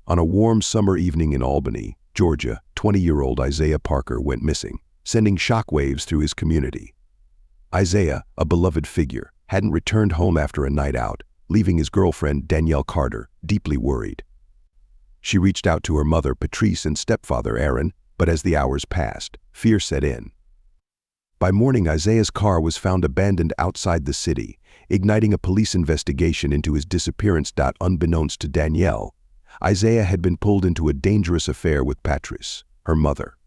On a warm summer evening in Albany, Georgia, 20-year-old Isaiah Parker went missing, sending shockwaves through his community. Isaiah, a beloved figure, hadn't returned home after a night out, leaving his girlfriend, Danielle Carter, deeply worried. She reached out to her mother, Patrice, and stepfather, Aaron, but as the hours passed, fear set in. By morning, Isaiah's car was found abandoned outside the city, igniting a police investigation into his disappearance. Unbeknownst to Danielle, Isaiah had been pulled into a dangerous affair with Patrice, her mother.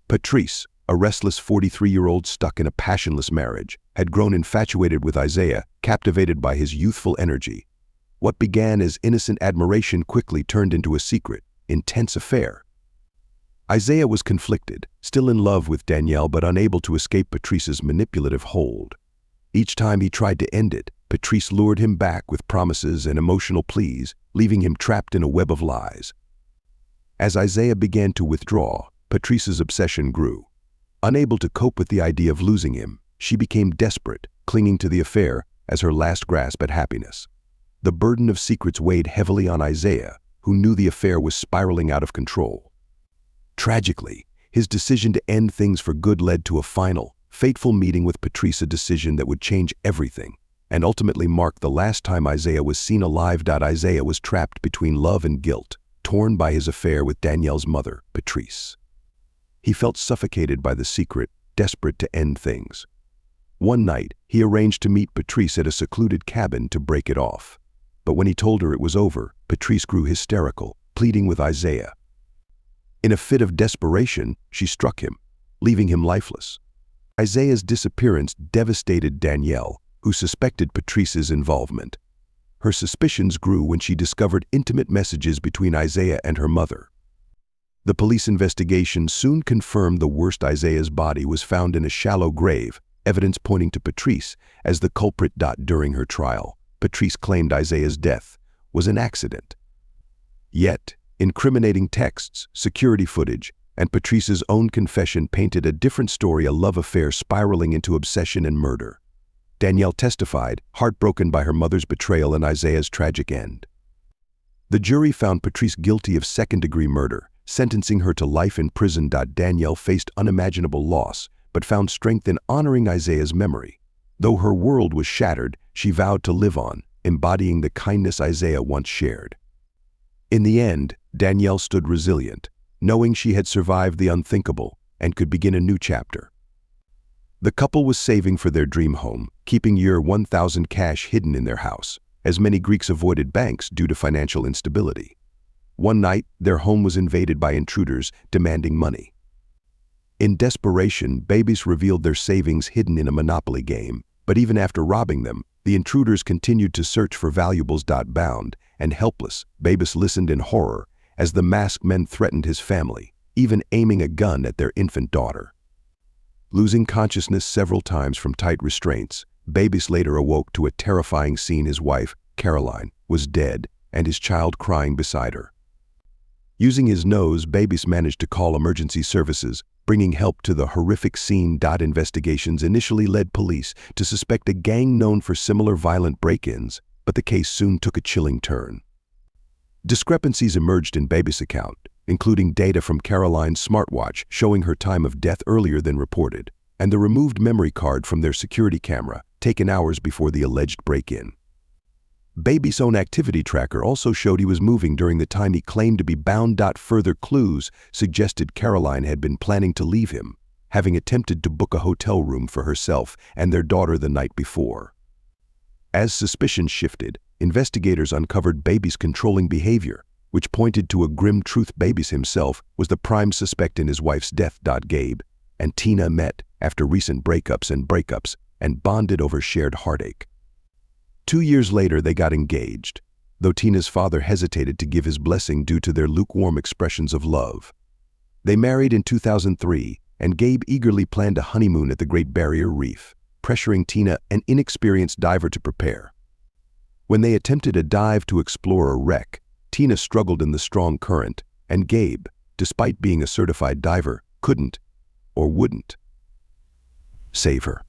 Patrice, a restless 43-year-old stuck in a passionless marriage, had grown infatuated with Isaiah, captivated by his youthful energy. What began as innocent admiration quickly turned into a secret, intense affair. Isaiah was conflicted, still in love with Danielle but unable to escape Patrice's manipulative hold. Each time he tried to end it, Patrice lured him back with promises and emotional pleas, leaving him trapped in a web of lies. As Isaiah began to withdraw, Patrice's obsession grew. Unable to cope with the idea of losing him, she became desperate, clinging to the affair as her last grasp at happiness. The burden of secrets weighed heavily on Isaiah, who knew the affair was spiraling out of control. Tragically, his decision to end things for good led to a final, fateful meeting with Patrice, a decision that would change everything, and ultimately mark the last time Isaiah was seen alive. Isaiah was trapped between love and guilt, torn by his affair with Danielle's mother, Patrice. He felt suffocated by the secret, desperate to end things. One night, he arranged to meet Patrice at a secluded cabin to break it off. But when he told her it was over, Patrice grew hysterical, pleading with Isaiah. In a fit of desperation, she struck him, leaving him lifeless. Isaiah's disappearance devastated Danielle, who suspected Patrice's involvement. Her suspicions grew when she discovered intimate messages between Isaiah and her mother. The police investigation soon confirmed the worst. Isaiah's body was found in a shallow grave, evidence pointing to Patrice as the culprit. During her trial, Patrice claimed Isaiah's death was an accident. Yet, incriminating texts, security footage, and Patrice's own confession painted a different story, a love affair spiraling into obsession and murder. Danielle testified, heartbroken by her mother's betrayal and Isaiah's tragic end. The jury found Patrice guilty of second-degree murder, sentencing her to life in prison. Danielle faced unimaginable loss, but found strength in honoring Isaiah's memory. Though her world was shattered, she vowed to live on, embodying the kindness Isaiah once shared. In the end, Danielle stood resilient, knowing she had survived the unthinkable and could begin a new chapter. The couple was saving for their dream home, keeping €1,000 cash hidden in their house, as many Greeks avoided banks due to financial instability. One night, their home was invaded by intruders demanding money. In desperation, babies revealed their savings hidden in a Monopoly game, but even after robbing them, the intruders continued to search for valuables. Bound and helpless, Babis listened in horror as the masked men threatened his family, even aiming a gun at their infant daughter. Losing consciousness several times from tight restraints, Babis later awoke to a terrifying scene. His wife, Caroline, was dead and his child crying beside her. Using his nose, Babis managed to call emergency services, bringing help to the horrific scene. Investigations initially led police to suspect a gang known for similar violent break-ins, but the case soon took a chilling turn. Discrepancies emerged in Babis' account, including data from Caroline's smartwatch showing her time of death earlier than reported, and the removed memory card from their security camera, taken hours before the alleged break-in. Babis' own activity tracker also showed he was moving during the time he claimed to be bound. Further clues suggested Caroline had been planning to leave him, having attempted to book a hotel room for herself and their daughter the night before. As suspicion shifted, investigators uncovered Babis' controlling behavior, which pointed to a grim truth. Babis himself was the prime suspect in his wife's death. Gabe and Tina met after recent breakups and bonded over shared heartache. 2 years later, they got engaged, though Tina's father hesitated to give his blessing due to their lukewarm expressions of love. They married in 2003, and Gabe eagerly planned a honeymoon at the Great Barrier Reef, pressuring Tina, an inexperienced diver, to prepare. When they attempted a dive to explore a wreck, Tina struggled in the strong current, and Gabe, despite being a certified diver, couldn't, or wouldn't, save her.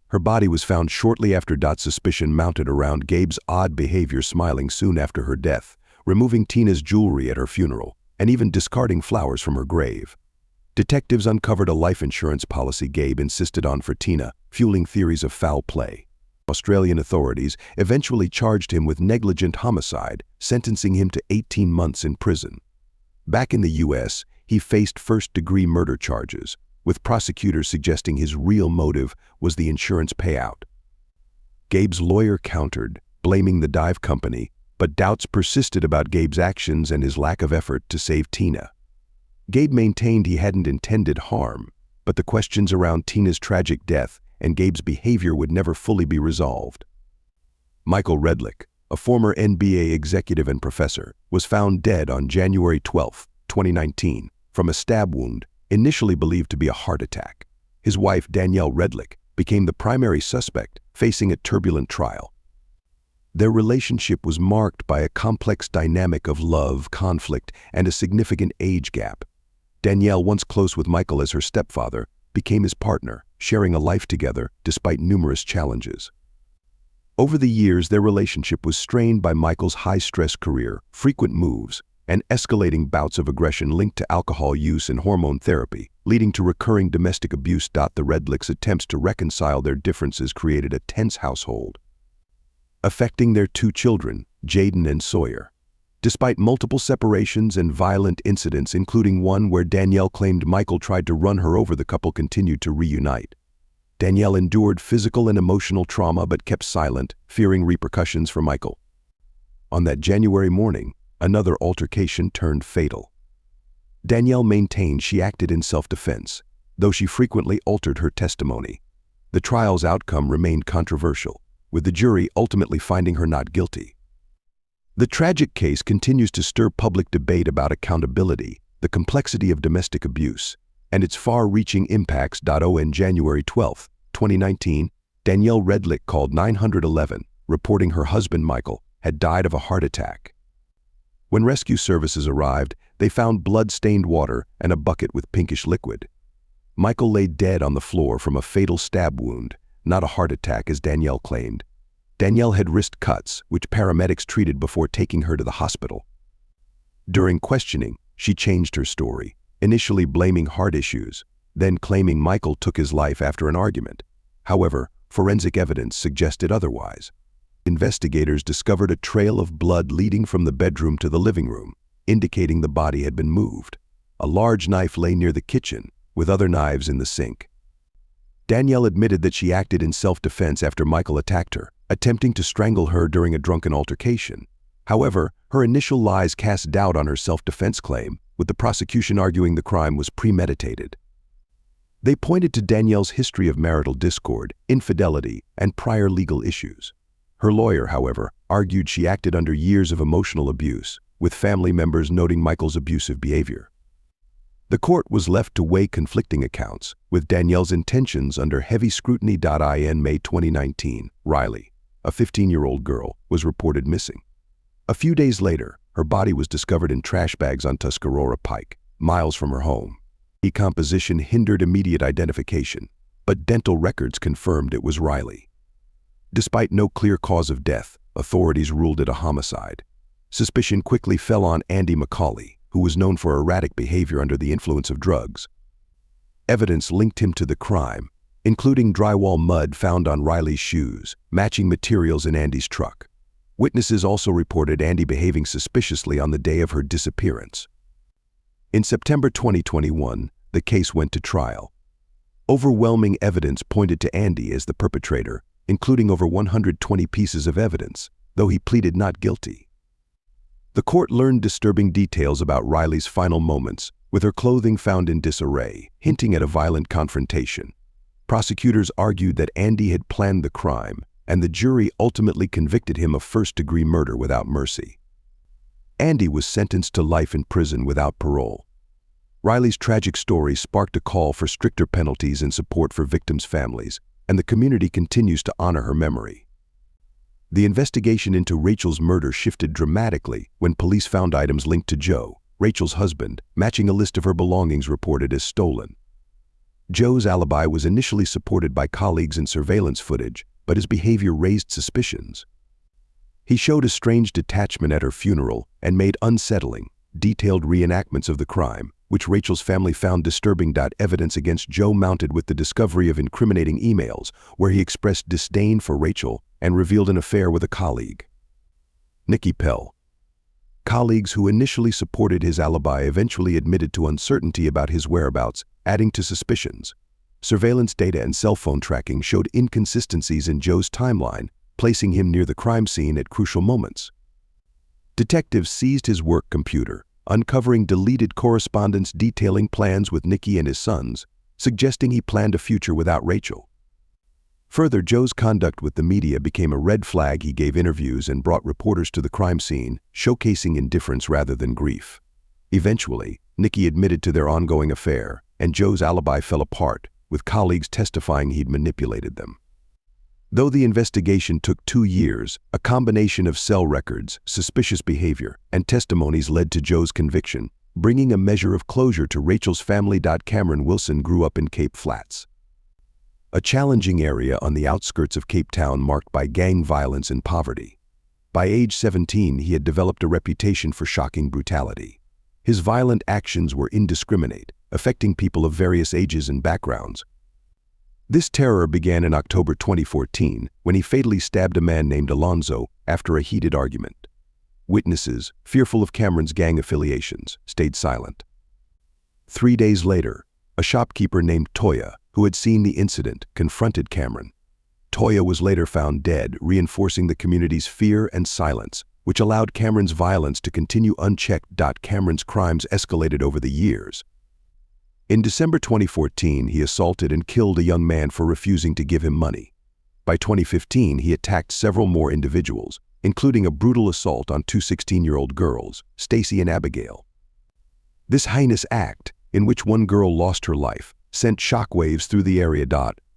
Her body was found shortly after. Suspicion mounted around Gabe's odd behavior. Smiling soon after her death, removing Tina's jewelry at her funeral, and even discarding flowers from her grave. Detectives uncovered a life insurance policy Gabe insisted on for Tina, fueling theories of foul play. Australian authorities eventually charged him with negligent homicide, sentencing him to 18 months in prison. Back in the U.S., he faced first-degree murder charges, with prosecutors suggesting his real motive was the insurance payout. Gabe's lawyer countered, blaming the dive company, but doubts persisted about Gabe's actions and his lack of effort to save Tina. Gabe maintained he hadn't intended harm, but the questions around Tina's tragic death and Gabe's behavior would never fully be resolved. Michael Redlick, a former NBA executive and professor, was found dead on January 12, 2019, from a stab wound, initially believed to be a heart attack. His wife, Danielle Redlick, became the primary suspect, facing a turbulent trial. Their relationship was marked by a complex dynamic of love, conflict, and a significant age gap. Danielle, once close with Michael as her stepfather, became his partner, sharing a life together despite numerous challenges. Over the years, their relationship was strained by Michael's high-stress career, frequent moves, and escalating bouts of aggression linked to alcohol use and hormone therapy, leading to recurring domestic abuse. The Redlicks' attempts to reconcile their differences created a tense household, affecting their two children, Jaden and Sawyer. Despite multiple separations and violent incidents, including one where Danielle claimed Michael tried to run her over, the couple continued to reunite. Danielle endured physical and emotional trauma but kept silent, fearing repercussions for Michael. On that January morning, another altercation turned fatal. Danielle maintained she acted in self-defense, though she frequently altered her testimony. The trial's outcome remained controversial, with the jury ultimately finding her not guilty. The tragic case continues to stir public debate about accountability, the complexity of domestic abuse, and its far-reaching impacts. On January 12, 2019, Danielle Redlick called 911, reporting her husband Michael had died of a heart attack. When rescue services arrived, they found blood-stained water and a bucket with pinkish liquid. Michael lay dead on the floor from a fatal stab wound, not a heart attack as Danielle claimed. Danielle had wrist cuts, which paramedics treated before taking her to the hospital. During questioning, she changed her story, initially blaming heart issues, then claiming Michael took his life after an argument. However, forensic evidence suggested otherwise. Investigators discovered a trail of blood leading from the bedroom to the living room, indicating the body had been moved. A large knife lay near the kitchen, with other knives in the sink. Danielle admitted that she acted in self-defense after Michael attacked her, attempting to strangle her during a drunken altercation. However, her initial lies cast doubt on her self-defense claim, with the prosecution arguing the crime was premeditated. They pointed to Danielle's history of marital discord, infidelity, and prior legal issues. Her lawyer, however, argued she acted under years of emotional abuse, with family members noting Michael's abusive behavior. The court was left to weigh conflicting accounts, with Danielle's intentions under heavy scrutiny. In May 2019, Riley, a 15-year-old girl, was reported missing. A few days later, her body was discovered in trash bags on Tuscarora Pike, miles from her home. Decomposition hindered immediate identification, but dental records confirmed it was Riley. Despite no clear cause of death, authorities ruled it a homicide. Suspicion quickly fell on Andy McCauley, who was known for erratic behavior under the influence of drugs. Evidence linked him to the crime, including drywall mud found on Riley's shoes, matching materials in Andy's truck. Witnesses also reported Andy behaving suspiciously on the day of her disappearance. In September 2021, the case went to trial. Overwhelming evidence pointed to Andy as the perpetrator, including over 120 pieces of evidence, though he pleaded not guilty. The court learned disturbing details about Riley's final moments, with her clothing found in disarray, hinting at a violent confrontation. Prosecutors argued that Andy had planned the crime, and the jury ultimately convicted him of first-degree murder without mercy. Andy was sentenced to life in prison without parole. Riley's tragic story sparked a call for stricter penalties and support for victims' families, and the community continues to honor her memory. The investigation into Rachel's murder shifted dramatically when police found items linked to Joe, Rachel's husband, matching a list of her belongings reported as stolen. Joe's alibi was initially supported by colleagues and surveillance footage, but his behavior raised suspicions. He showed a strange detachment at her funeral and made unsettling, detailed reenactments of the crime, which Rachel's family found disturbing. Evidence against Joe mounted with the discovery of incriminating emails where he expressed disdain for Rachel and revealed an affair with a colleague. Nikki Pell. Colleagues who initially supported his alibi eventually admitted to uncertainty about his whereabouts, adding to suspicions. Surveillance data and cell phone tracking showed inconsistencies in Joe's timeline, placing him near the crime scene at crucial moments. Detectives seized his work computer, uncovering deleted correspondence detailing plans with Nikki and his sons, suggesting he planned a future without Rachel. Further, Joe's conduct with the media became a red flag. He gave interviews and brought reporters to the crime scene, showcasing indifference rather than grief. Eventually, Nikki admitted to their ongoing affair, and Joe's alibi fell apart, with colleagues testifying he'd manipulated them. Though the investigation took 2 years, a combination of cell records, suspicious behavior, and testimonies led to Joe's conviction, bringing a measure of closure to Rachel's family. Cameron Wilson grew up in Cape Flats, a challenging area on the outskirts of Cape Town marked by gang violence and poverty. By age 17, he had developed a reputation for shocking brutality. His violent actions were indiscriminate, affecting people of various ages and backgrounds. This terror began in October 2014 when he fatally stabbed a man named Alonzo after a heated argument. Witnesses, fearful of Cameron's gang affiliations, stayed silent. 3 days later, a shopkeeper named Toya, who had seen the incident, confronted Cameron. Toya was later found dead, reinforcing the community's fear and silence, which allowed Cameron's violence to continue unchecked. Cameron's crimes escalated over the years. In December 2014, he assaulted and killed a young man for refusing to give him money. By 2015, he attacked several more individuals, including a brutal assault on 2 16-year-old girls, Stacy and Abigail. This heinous act, in which one girl lost her life, sent shockwaves through the area.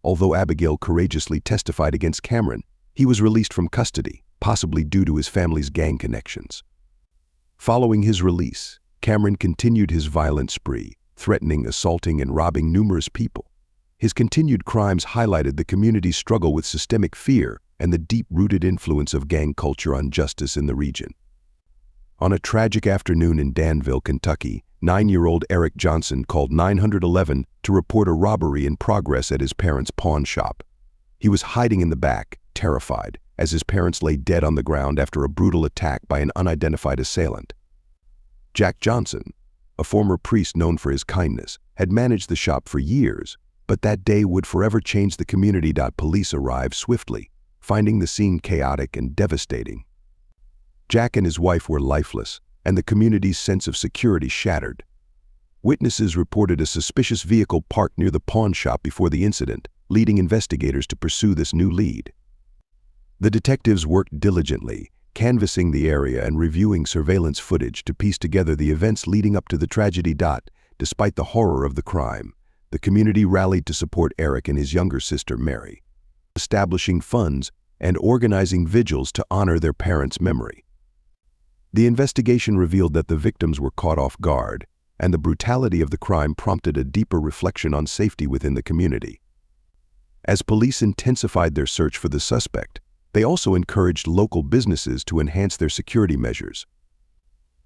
Although Abigail courageously testified against Cameron, he was released from custody, possibly due to his family's gang connections. Following his release, Cameron continued his violent spree, threatening, assaulting, and robbing numerous people. His continued crimes highlighted the community's struggle with systemic fear and the deep-rooted influence of gang culture on justice in the region. On a tragic afternoon in Danville, Kentucky, 9-year-old Eric Johnson called 911 to report a robbery in progress at his parents' pawn shop. He was hiding in the back, terrified, as his parents lay dead on the ground after a brutal attack by an unidentified assailant. Jack Johnson, a former priest known for his kindness, had managed the shop for years, but that day would forever change the community. Police arrived swiftly, finding the scene chaotic and devastating. Jack and his wife were lifeless, and the community's sense of security shattered. Witnesses reported a suspicious vehicle parked near the pawn shop before the incident, leading investigators to pursue this new lead. The detectives worked diligently, canvassing the area and reviewing surveillance footage to piece together the events leading up to the tragedy. Despite the horror of the crime, the community rallied to support Eric and his younger sister Mary, establishing funds and organizing vigils to honor their parents' memory. The investigation revealed that the victims were caught off guard, and the brutality of the crime prompted a deeper reflection on safety within the community. As police intensified their search for the suspect, they also encouraged local businesses to enhance their security measures,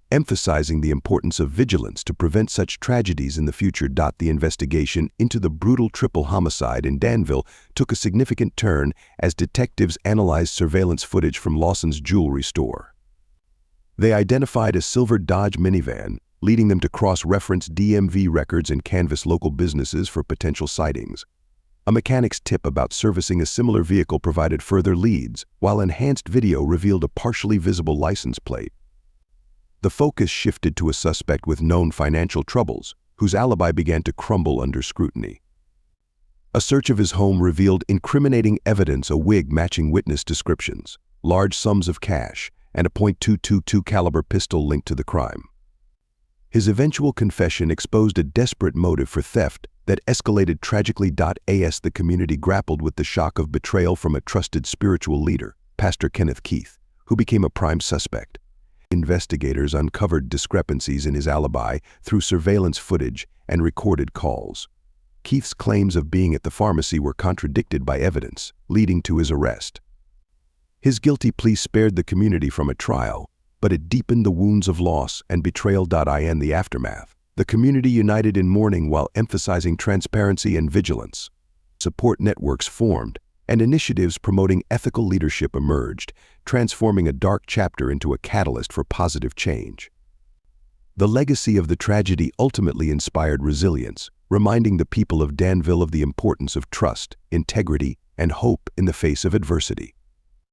emphasizing the importance of vigilance to prevent such tragedies in the future. The investigation into the brutal triple homicide in Danville took a significant turn as detectives analyzed surveillance footage from Lawson's jewelry store. They identified a silver Dodge minivan, leading them to cross-reference DMV records and canvass local businesses for potential sightings. A mechanic's tip about servicing a similar vehicle provided further leads, while enhanced video revealed a partially visible license plate. The focus shifted to a suspect with known financial troubles, whose alibi began to crumble under scrutiny. A search of his home revealed incriminating evidence: a wig matching witness descriptions, large sums of cash, and a .222 caliber pistol linked to the crime. His eventual confession exposed a desperate motive for theft that escalated tragically. As the community grappled with the shock of betrayal from a trusted spiritual leader, Pastor Kenneth Keith, who became a prime suspect. Investigators uncovered discrepancies in his alibi through surveillance footage and recorded calls. Keith's claims of being at the pharmacy were contradicted by evidence, leading to his arrest. His guilty plea spared the community from a trial, but it deepened the wounds of loss and betrayal. In the aftermath, the community united in mourning while emphasizing transparency and vigilance. Support networks formed, and initiatives promoting ethical leadership emerged, transforming a dark chapter into a catalyst for positive change. The legacy of the tragedy ultimately inspired resilience, reminding the people of Danville of the importance of trust, integrity, and hope in the face of adversity.